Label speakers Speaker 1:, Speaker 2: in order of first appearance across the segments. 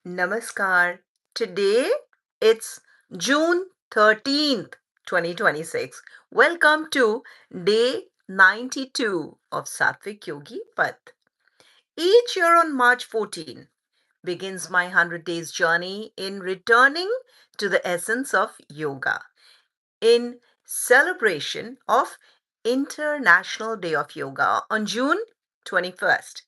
Speaker 1: Namaskar. Today it's June 13th, 2026. Welcome to day 92 of Satvik Yogi Path. Each year on March 14 begins my 100 days journey in returning to the essence of yoga in celebration of International Day of Yoga on June 21st.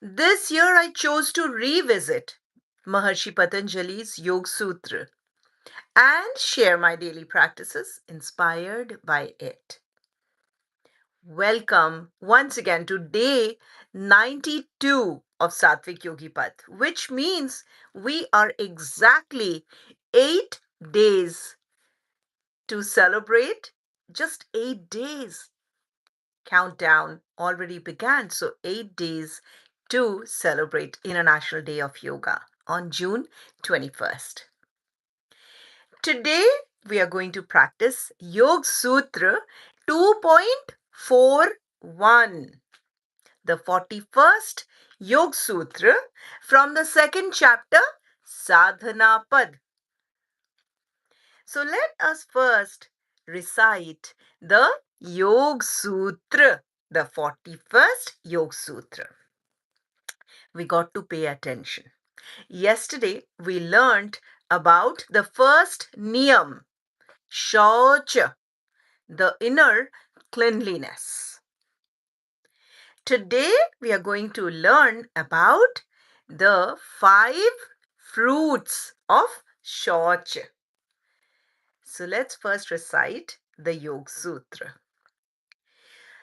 Speaker 1: This year I chose to revisit Maharshi Patanjali's Yoga Sūtra and share my daily practices inspired by it. Welcome once again to day 92 of Satvik Yogi Path, which means we are exactly 8 days to celebrate. Just 8 days. Countdown already began. So 8 days to celebrate International Day of Yoga on June 21st. Today we are going to practice Yoga Sūtra 2.41, the 41st Yoga Sūtra from the second chapter, Sadhana Pad. So let us first recite the Yoga Sūtra, the 41st Yoga Sūtra. We got to pay attention. Yesterday, we learned about the first niyam, Śaucha, the inner cleanliness. Today, we are going to learn about the 5 fruits of Śaucha. So let's first recite the Yoga Sūtra.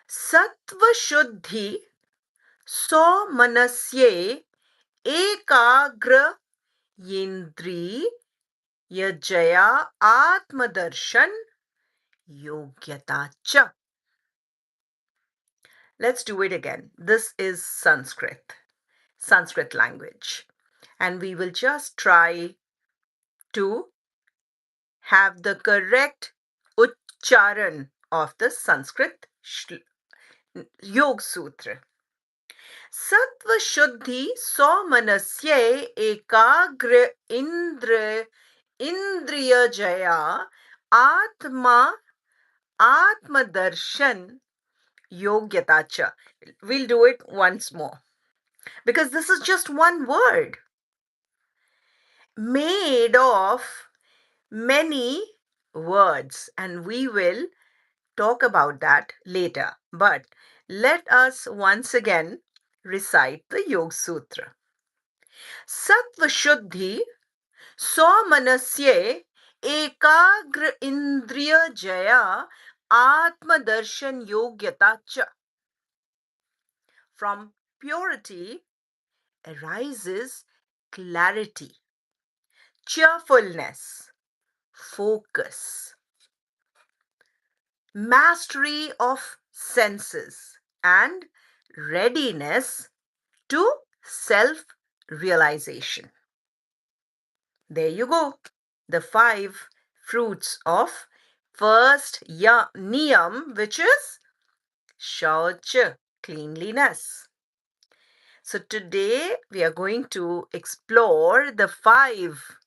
Speaker 1: Sattva Shuddhi So Manasye Ekagra Yendri Yajaya Atmadarshan Yogyata Cha. Let's do it again. This is Sanskrit language. And we will just try to have the correct uchcharan of the Sanskrit Yoga Sūtra. Sattva Shuddhi So Manasye Ekagra Indriya Jaya Atmadarshan Yogyata Cha. We'll do it once more because this is just one word made of many words, and we will talk about that later. But let us once again recite the Yoga Sūtra. Sattva Shuddhi So Manasye Ekagra Indriya Jaya Atmadarshan Yogyata Cha. From purity arises clarity, cheerfulness, focus, mastery of senses, and readiness to self-realization. There you go. The 5 fruits of first niyam, which is Śaucha, cleanliness. So today we are going to explore the 5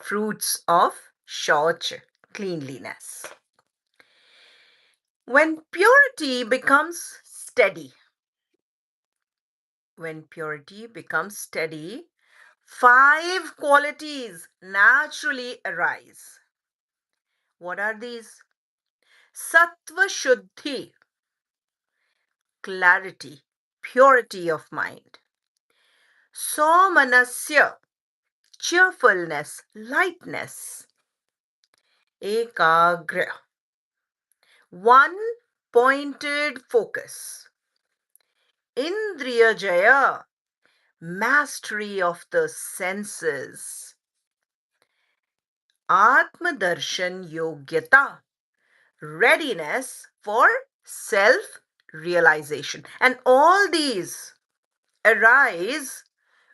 Speaker 1: fruits of Śaucha, cleanliness. When purity becomes steady, 5 qualities naturally arise. What are these? Sattva Shuddhi, clarity, purity of mind. So Manasya, cheerfulness, lightness. Ekagra, one pointed focus. Indriya Jaya, mastery of the senses. Atmadarshan Yogyata, readiness for self-realization. And all these arise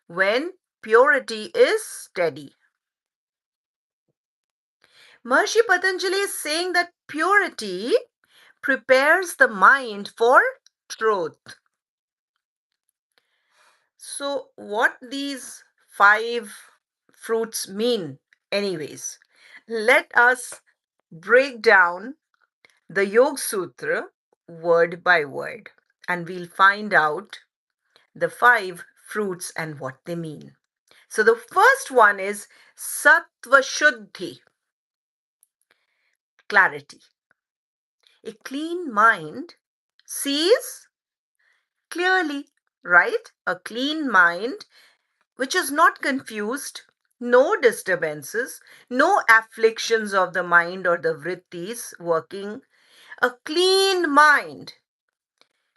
Speaker 1: when purity is steady. Maharshi Patanjali is saying that purity prepares the mind for truth. So what these 5 fruits mean anyways? Let us break down the Yoga Sūtra word by word, and we'll find out the 5 fruits and what they mean. So the first one is Sattva Shuddhi, clarity. A clean mind sees clearly, right? A clean mind which is not confused, no disturbances, no afflictions of the mind or the vrittis working. A clean mind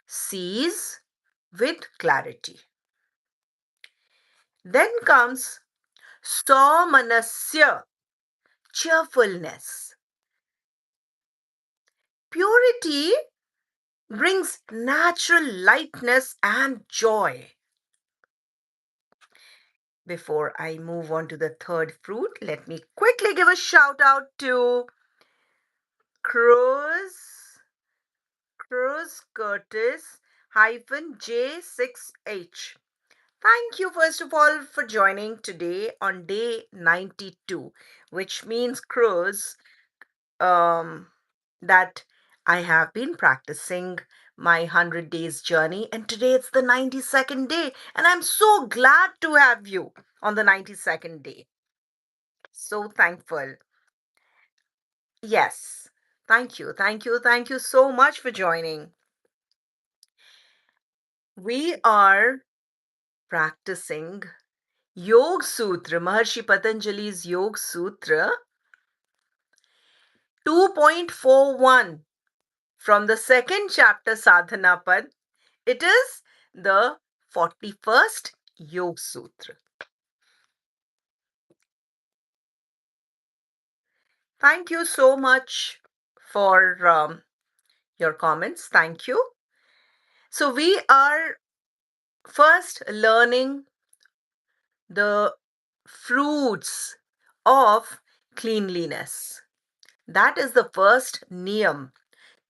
Speaker 1: sees with clarity. Then comes Saumanasya, cheerfulness. Purity brings natural lightness and joy. Before I move on to the third fruit, let me quickly give a shout out to Cruz, Cruz Curtis J6H. Thank you, first of all, for joining today on day 92, which means, Cruz, that I have been practicing my 100 days journey, and today it's the 92nd day, and I'm so glad to have you on the 92nd day. So thankful. Yes. Thank you. Thank you. Thank you so much for joining. We are practicing Yoga Sūtra, Maharshi Patanjali's Yoga Sūtra 2.41 from the second chapter Sadhana Pad. It is the 41st Yoga Sūtra. Thank you so much for your comments. Thank you. So we are first learning the fruits of cleanliness. That is the first niyam.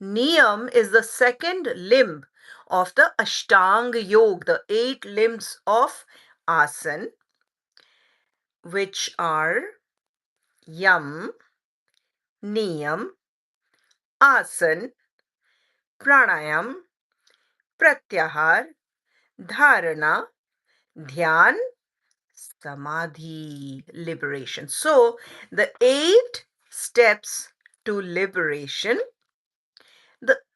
Speaker 1: Niyam is the second limb of the Aṣṭāṅga Yoga, the 8 limbs of asana, which are yam, niyam, asana, pranayam, pratyahar, dharana, dhyan, samadhi, liberation. So the 8 steps to liberation.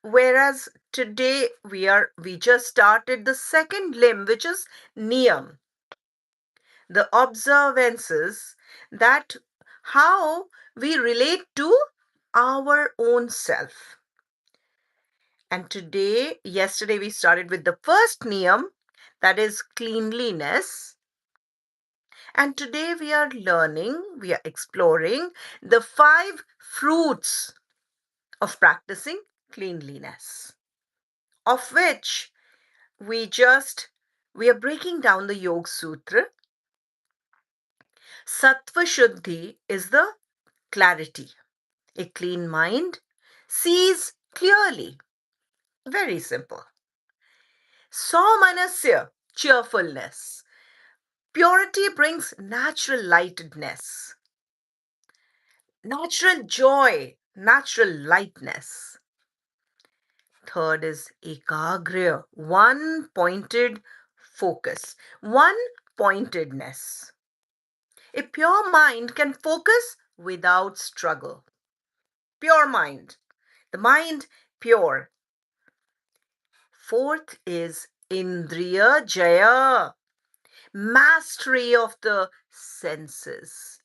Speaker 1: Whereas today we just started the second limb, which is niyam, the observances, that how we relate to our own self. And yesterday we started with the first niyam, that is cleanliness. And today we are exploring the 5 fruits of practicing cleanliness, of which we are breaking down the Yoga Sūtra. Sattva Shuddhi is the clarity. A clean mind sees clearly. Very simple. Saumanasya, cheerfulness. Purity brings natural lightedness, natural joy, natural lightness. Third is ekagrya, one pointed focus, one pointedness. A pure mind can focus without struggle. Pure mind. The mind pure. Fourth is Indriya Jaya, mastery of the senses.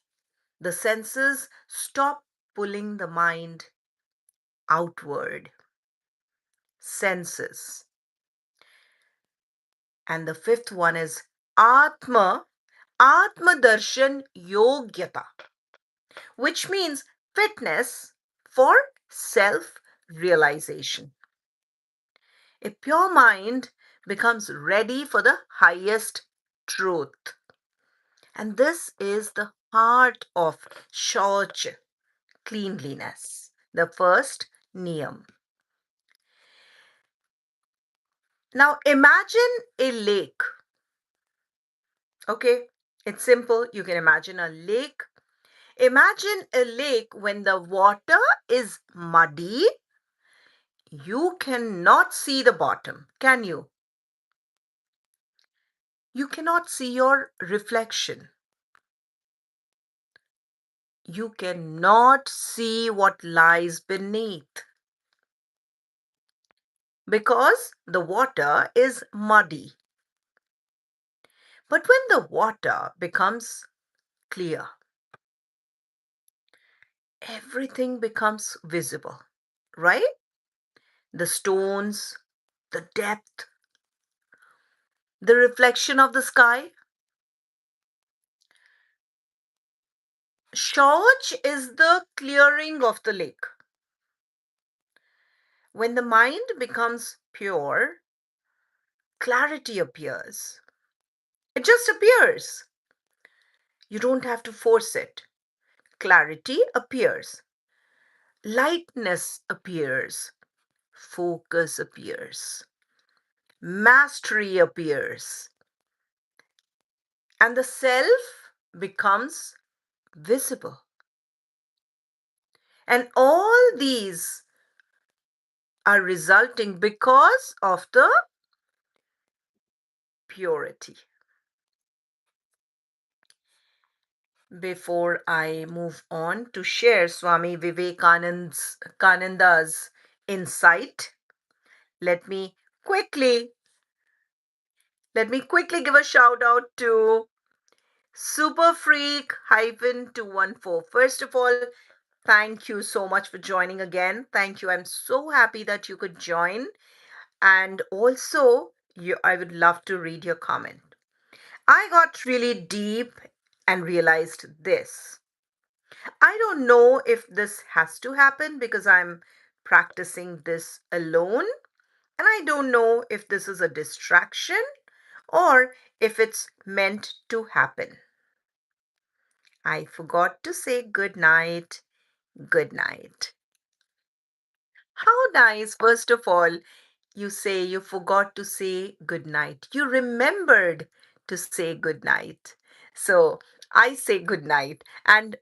Speaker 1: The senses stop pulling the mind outward. Senses. And the fifth one is Atma Darshan Yogyata, which means fitness for self-realization. A pure mind becomes ready for the highest truth. And this is the heart of Śaucha, cleanliness, the first niyam. Now imagine a lake. Okay, It's simple. You can imagine a lake. Imagine a lake when the water is muddy. You cannot see the bottom, can you? You cannot see your reflection. You cannot see what lies beneath because the water is muddy. But when the water becomes clear, everything becomes visible, right? The stones, the depth, the reflection of the sky. Shauch is the clearing of the lake. When the mind becomes pure, clarity appears. It just appears. You don't have to force it. Clarity appears. Lightness appears. Focus appears. Mastery appears. And the self becomes visible. And all these are resulting because of the purity. Before I move on to share Swami Vivekananda's insight, let me quickly give a shout out to Super Freak 214. First of all, thank you so much for joining again. Thank you. I'm so happy that you could join. And also, I would love to read your comment. I got really deep and realized this. I don't know if this has to happen because I'm practicing this alone. And I don't know if this is a distraction or if it's meant to happen. I forgot to say good night. Good night. How nice, first of all, you say you forgot to say good night. You remembered to say good night. So I say good night. And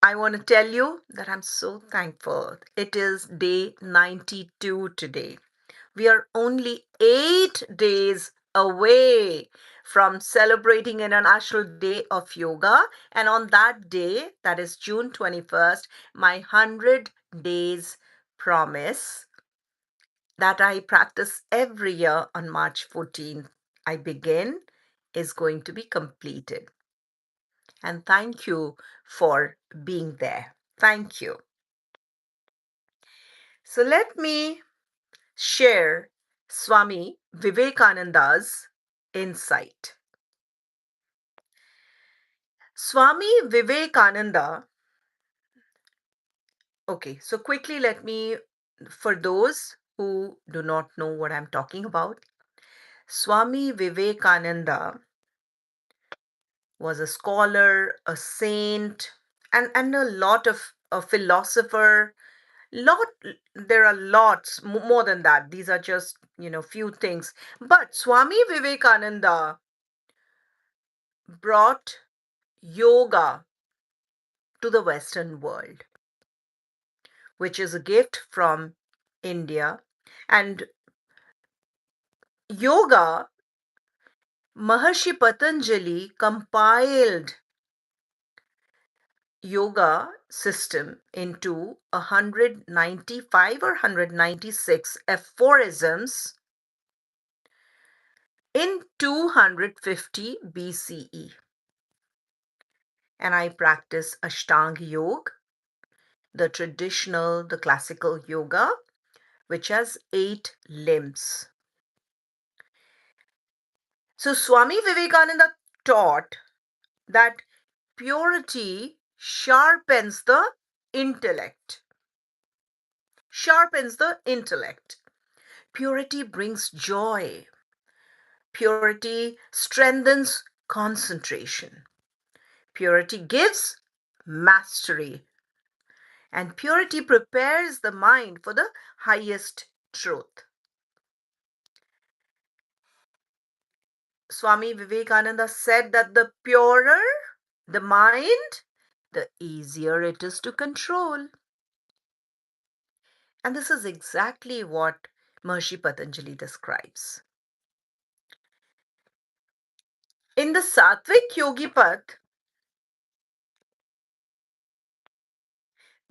Speaker 1: I want to tell you that I'm so thankful. It is day 92 today. We are only 8 days away from celebrating International Day of Yoga. And on that day, that is June 21st, my 100 days promise that I practice every year on March 14th, I begin, is going to be completed. And thank you for being there. Thank you. So let me share Swami Vivekananda's insight. Swami Vivekananda, okay, so quickly let me, for those who do not know what I'm talking about, Swami Vivekananda was a scholar, a saint, and a lot of a philosopher. Lot There are lots more than that. These are just few things. But Swami Vivekananda brought yoga to the Western world, which is a gift from India. And yoga, Maharshi Patanjali compiled yoga system into 195 or 196 aphorisms in 250 BCE. And I practice Aṣṭāṅga Yoga, the classical yoga, which has 8 limbs. So Swami Vivekananda taught that purity sharpens the intellect. Sharpens the intellect. Purity brings joy. Purity strengthens concentration. Purity gives mastery. And purity prepares the mind for the highest truth. Swami Vivekananda said that the purer the mind, the easier it is to control. And this is exactly what Maharshi Patanjali describes. In the Satvik Yogi Path,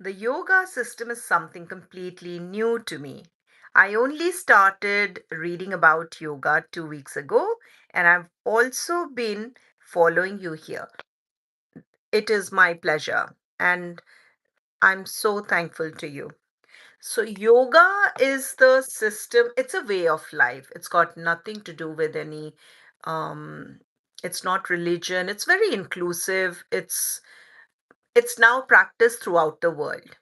Speaker 1: the yoga system is something completely new to me. I only started reading about yoga 2 weeks ago, and I've also been following you here. It is my pleasure, and I'm so thankful to you. So, yoga is the system, it's a way of life. It's got nothing to do with any, um, it's not religion. It's very inclusive. It's now practiced throughout the world.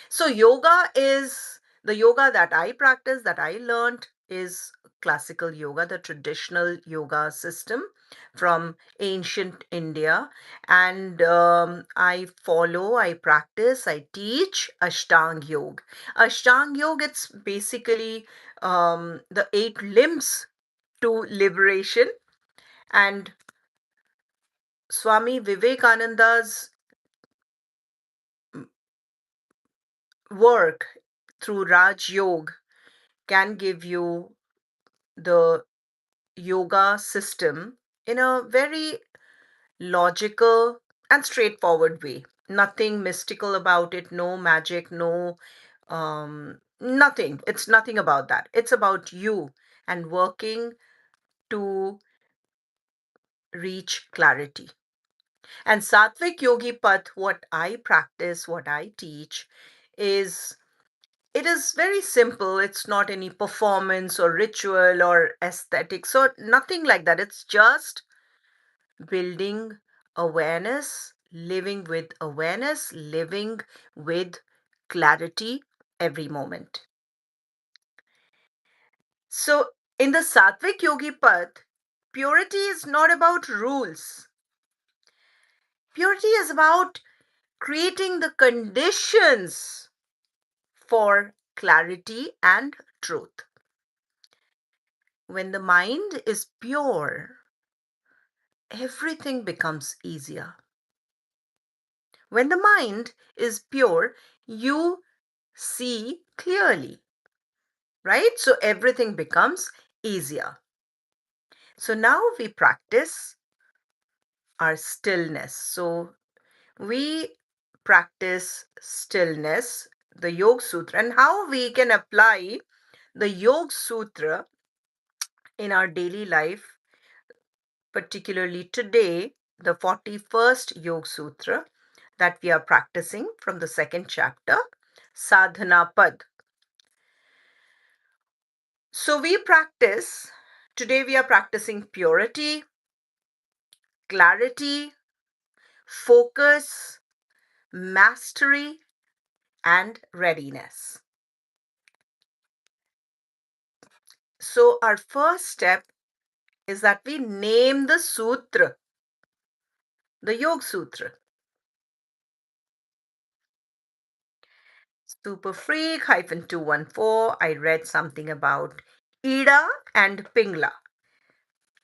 Speaker 1: So yoga is the yoga that I practice, that I learned is classical yoga, the traditional yoga system from ancient India. And I practice, I teach Aṣṭāṅga Yoga. Aṣṭāṅga Yoga, it's basically the 8 limbs to liberation. And Swami Vivekananda's work through Raj Yoga can give you the yoga system in a very logical and straightforward way. Nothing mystical about it, no magic, no nothing. It's nothing about that. It's about you and working to reach clarity. And Satvik Yogi Path, what I practice, what I teach, is it is very simple. It's not any performance or ritual or aesthetics or nothing like that. It's just building awareness, living with clarity every moment. So, in the Satvik Yogi Path, purity is not about rules. Purity is about creating the conditions for clarity and truth. When the mind is pure, everything becomes easier. When the mind is pure, you see clearly, right? So everything becomes easier. So now we practice our stillness. So we practice stillness, the Yoga Sutra, and how we can apply the Yoga Sutra in our daily life, particularly today, the 41st Yoga Sutra that we are practicing from the second chapter, Sadhana Pad. So today we are practicing purity, clarity, focus, mastery, and readiness. So our first step is that we name the sutra, the Yoga Sutra. Super Freak -214, I read something about Ida and Pingla.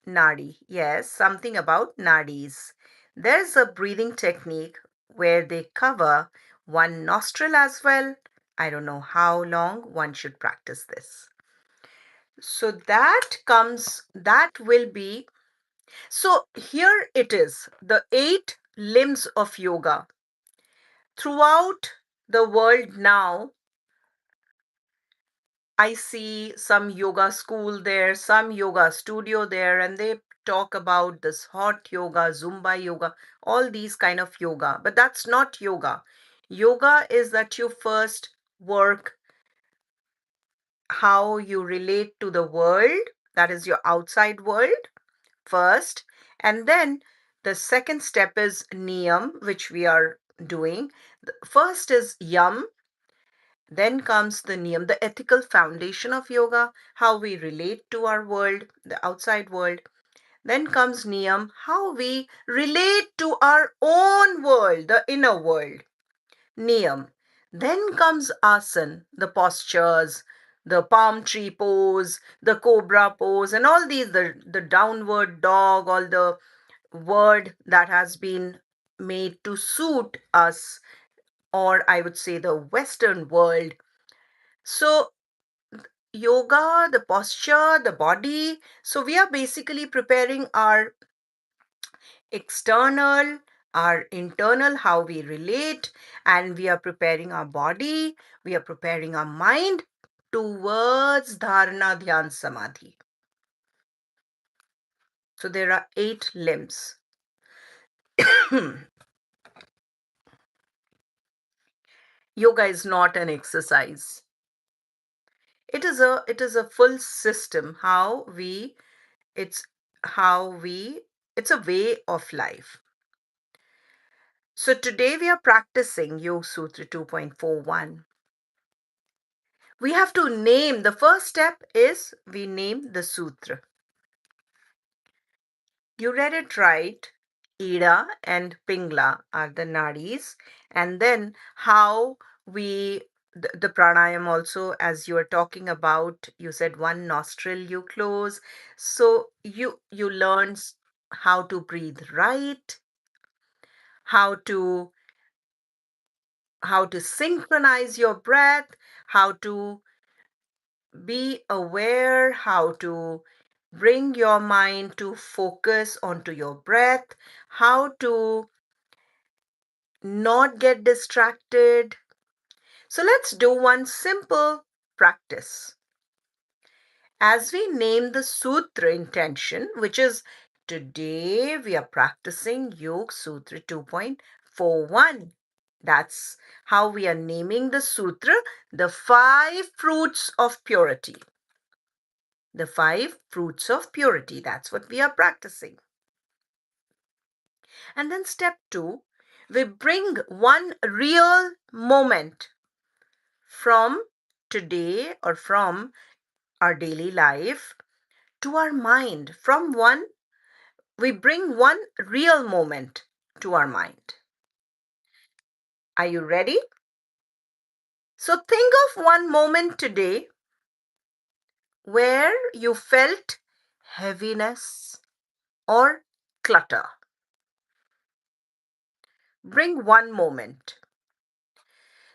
Speaker 1: Nadi, yes, something about nadis. There's a breathing technique where they cover one nostril as well. I don't know how long one should practice this. So that will be, so here it is, the 8 limbs of yoga. Throughout the world now, I see some yoga school there, some yoga studio there, and they talk about this hot yoga, Zumba yoga, all these kind of yoga. But that's not yoga. Yoga is that you first work how you relate to the world, that is your outside world first. And then the second step is niyam, which we are doing. The first is yam, then comes the niyam, the ethical foundation of yoga, how we relate to our world, the outside world. Then comes niyam, how we relate to our own world, the inner world. Niyam. Then comes asan, the postures, the palm tree pose, the cobra pose, and all these, the downward dog, all the word that has been made to suit us, or I would say the Western world. So, yoga, the posture, the body. So, we are basically preparing our external, our internal, how we relate, and we are preparing our body, we are preparing our mind towards dharana, dhyan, samadhi. So, there are 8 limbs. Yoga is not an exercise. It is a full system, it's how we it's a way of life. So today we are practicing Yoga Sūtra 2.41. We have to name, the first step is we name the sutra. You read it right. Ida and Pingla are the nadis, and then how we the pranayam also, as you are talking about, you said one nostril you close, so you learn how to breathe right, how to synchronize your breath, how to be aware, how to bring your mind to focus onto your breath, how to not get distracted. So let's do one simple practice. As we name the sutra intention, which is today we are practicing Yoga Sutra 2.41. That's how we are naming the sutra, the 5 fruits of purity. The 5 fruits of purity, that's what we are practicing. And then step 2, we bring one real moment from today or from our daily life to our mind. We bring one real moment to our mind. Are you ready? So think of one moment today where you felt heaviness or clutter. Bring one moment.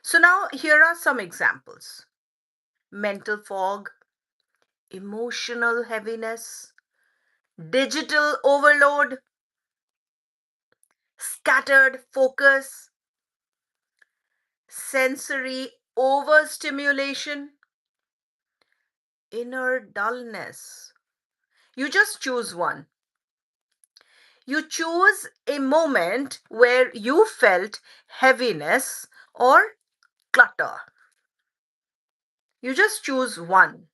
Speaker 1: So now here are some examples: mental fog, emotional heaviness, digital overload, scattered focus, sensory overstimulation, inner dullness. You just choose one. You choose a moment where you felt heaviness or clutter. You just choose one.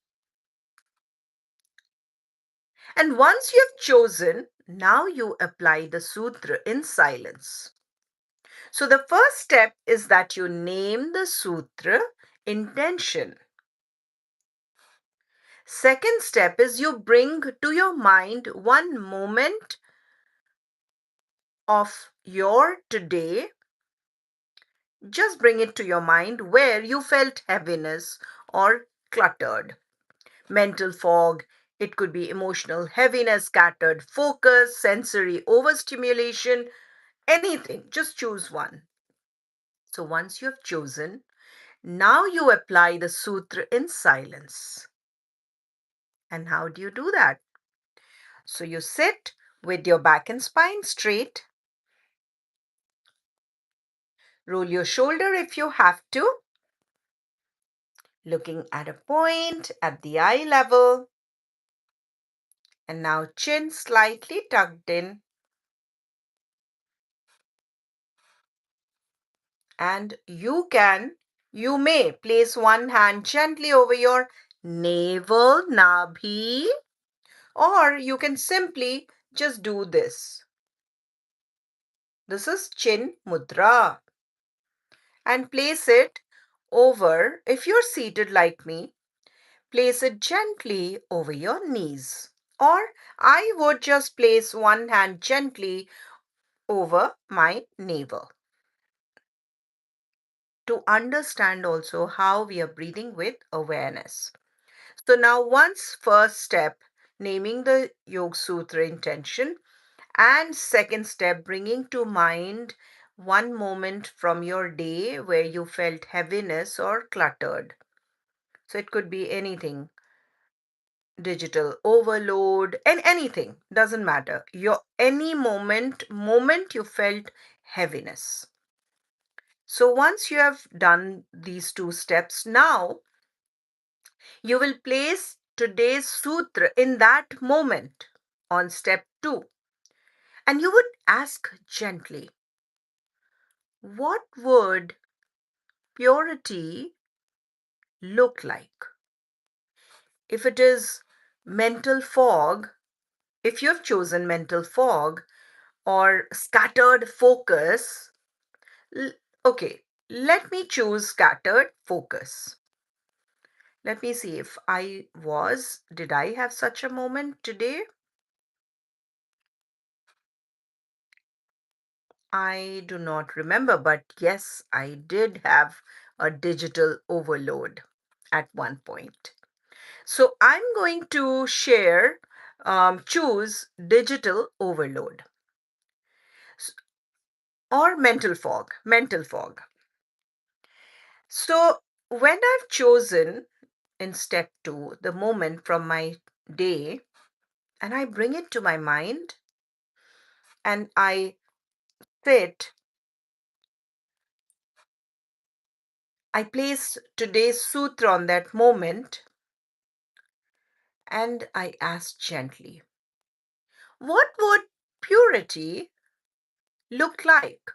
Speaker 1: And once you have chosen, now you apply the sutra in silence. So the first step is that you name the sutra intention. Second step is you bring to your mind one moment of your today. Just bring it to your mind where you felt heaviness or cluttered. Mental fog, it could be emotional heaviness, scattered focus, sensory overstimulation, anything. Just choose one. So once you have chosen, now you apply the sutra in silence. And how do you do that? So you sit with your back and spine straight. Roll your shoulder if you have to. Looking at a point at the eye level. And now chin slightly tucked in. And you may place one hand gently over your navel, nabhi, or you can simply just do this. This is chin mudra. And place it over, if you're seated like me, place it gently over your knees. Or I would just place one hand gently over my navel. To understand also how we are breathing with awareness. So now once first step, naming the Yoga Sutra intention, and second step, bringing to mind one moment from your day where you felt heaviness or cluttered. So it could be anything, digital overload, and anything, doesn't matter. Your any moment you felt heaviness. So once you have done these two steps, now you will place today's sutra in that moment on step 2. And you would ask gently, what would purity look like? If it is mental fog, if you have chosen mental fog or scattered focus, okay, let me choose scattered focus. Let me see if did I have such a moment today? I do not remember, but yes, I did have a digital overload at one point. So I'm going to choose digital overload or mental fog. Mental fog. So when I've chosen in step 2 the moment from my day and I bring it to my mind and sit, I place today's sutra on that moment and I ask gently, what would purity look like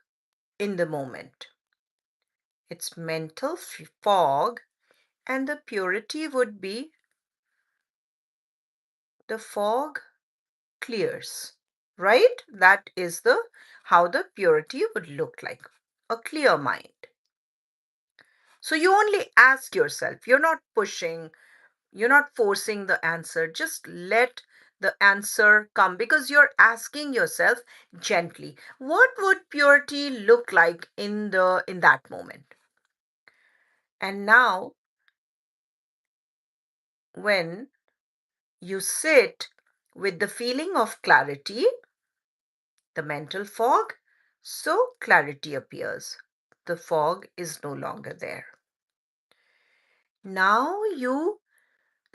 Speaker 1: in the moment? It's mental fog, and the purity would be the fog clears, right? That is the how the purity would look like, a clear mind. So you only ask yourself, you're not pushing, you're not forcing the answer, just let the answer come because you're asking yourself gently, what would purity look like in that moment? And now when you sit with the feeling of clarity, the mental fog, so clarity appears. The fog is no longer there. Now you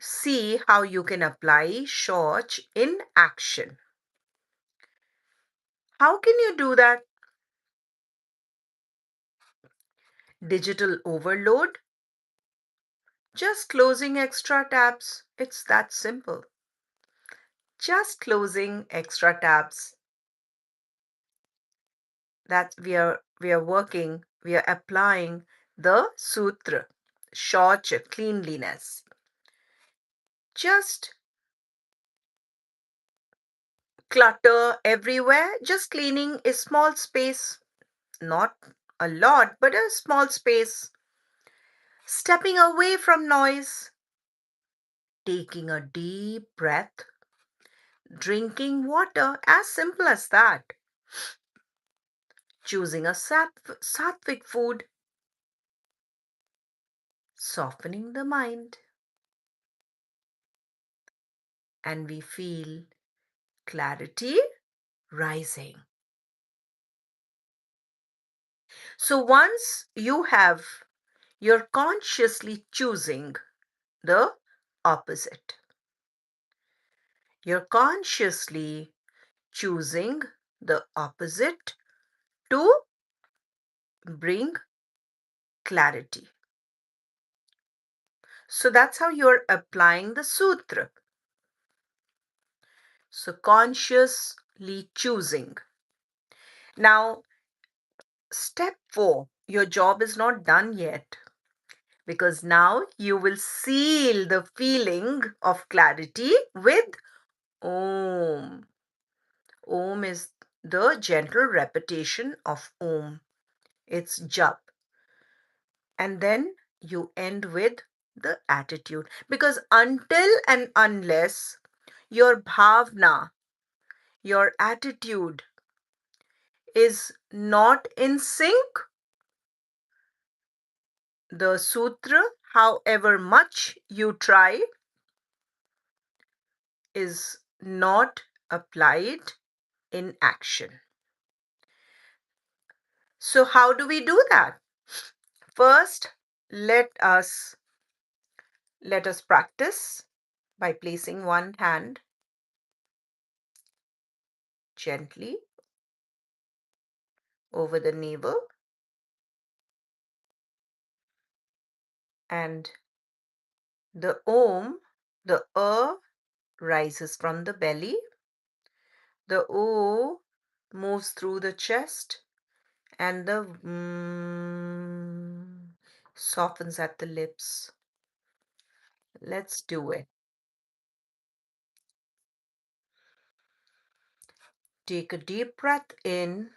Speaker 1: see how you can apply Śaucha in action. How can you do that? Digital overload? Just closing extra tabs. It's that simple. Just closing extra tabs. That we are applying the sutra, Śaucha, cleanliness. Just clutter everywhere, just cleaning a small space, not a lot, but a small space. Stepping away from noise, taking a deep breath, drinking water, as simple as that. Choosing a sattvic food, softening the mind, and we feel clarity rising. So once you're consciously choosing the opposite. You're consciously choosing the opposite to bring clarity. So that's how you're applying the sutra. So consciously choosing. Now, step 4, your job is not done yet because now you will seal the feeling of clarity with Om. Om is the gentle repetition of Om. It's jap. And then you end with the attitude. Because until and unless your bhavna, your attitude is not in sync, the sutra, however much you try, is not applied in action. So, how do we do that? First, let us practice by placing one hand gently over the navel and the rises from the belly. The O moves through the chest and the softens at the lips. Let's do it. Take a deep breath in.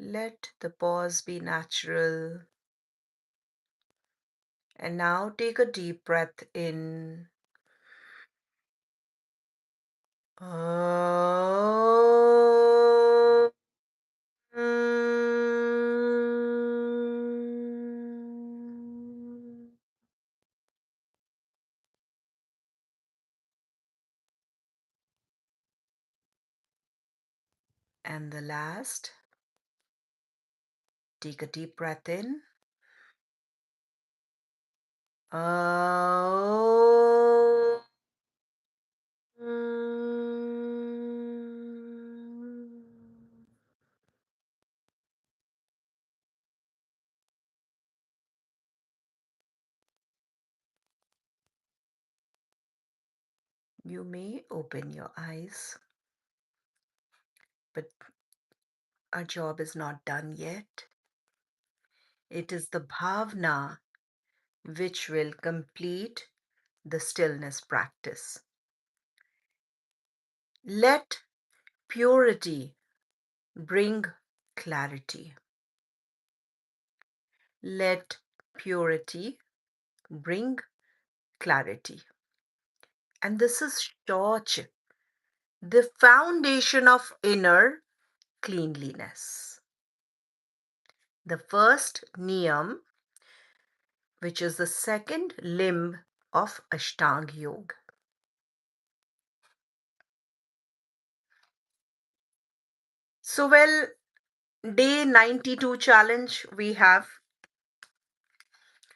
Speaker 1: Let the pause be natural. And now take a deep breath in. And the last, take a deep breath in. You may open your eyes, but our job is not done yet. It is the bhavna which will complete the stillness practice. Let purity bring clarity. Let purity bring clarity. And this is Śaucha, the foundation of inner cleanliness. The first niyam, which is the second limb of Aṣṭāṅga Yoga. So, well, day 92 challenge we have.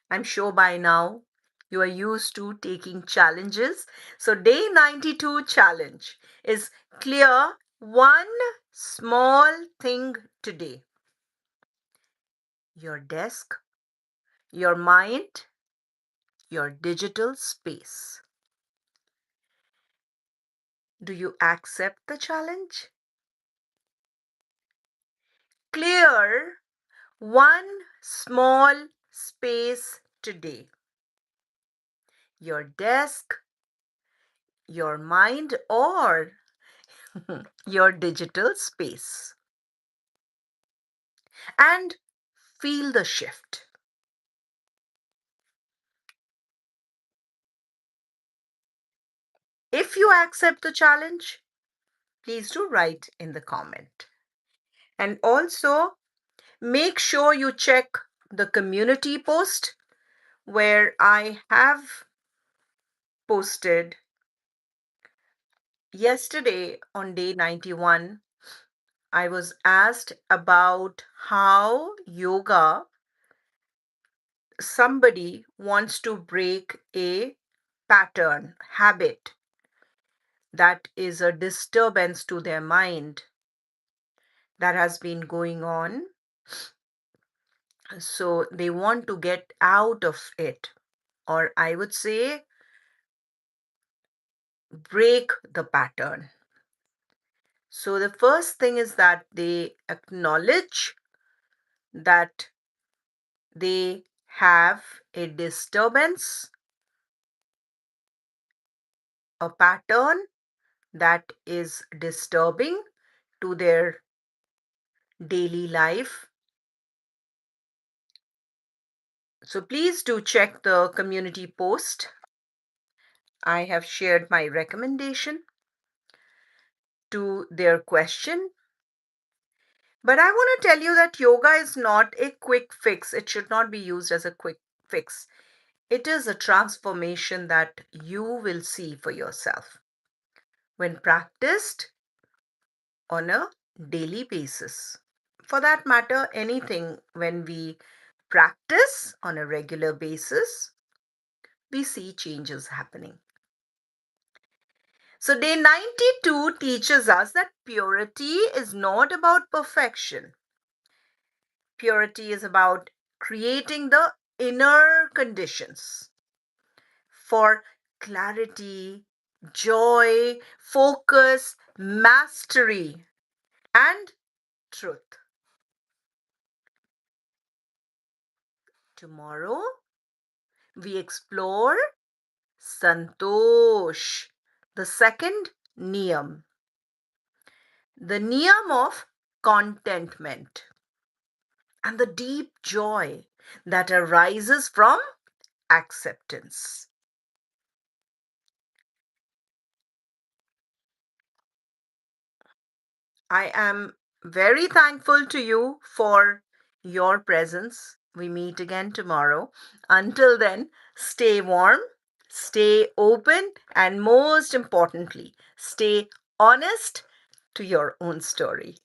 Speaker 1: I'm sure by now you are used to taking challenges. So, day 92 challenge is clear one small thing today. Your desk, your mind, your digital space. Do you accept the challenge? Clear one small space today. Your desk, your mind, or your digital space. And feel the shift. If you accept the challenge, please do write in the comment. And also make sure you check the community post where I have posted yesterday on day 91. I was asked about how somebody wants to break a pattern, habit that is a disturbance to their mind that has been going on. So they want to get out of it, or I would say, break the pattern. So the first thing is that they acknowledge that they have a disturbance, a pattern that is disturbing to their daily life. So please do check the community post. I have shared my recommendation to their question. But I want to tell you that yoga is not a quick fix. It should not be used as a quick fix. It is a transformation that you will see for yourself when practiced on a daily basis. For that matter, anything when we practice on a regular basis, we see changes happening. So, day 92 teaches us that purity is not about perfection. Purity is about creating the inner conditions for clarity, joy, focus, mastery, and truth. Tomorrow, we explore Santosh, the second niyam, the niyam of contentment and the deep joy that arises from acceptance. I am very thankful to you for your presence. We meet again tomorrow. Until then, stay warm, stay open, and most importantly, stay honest to your own story.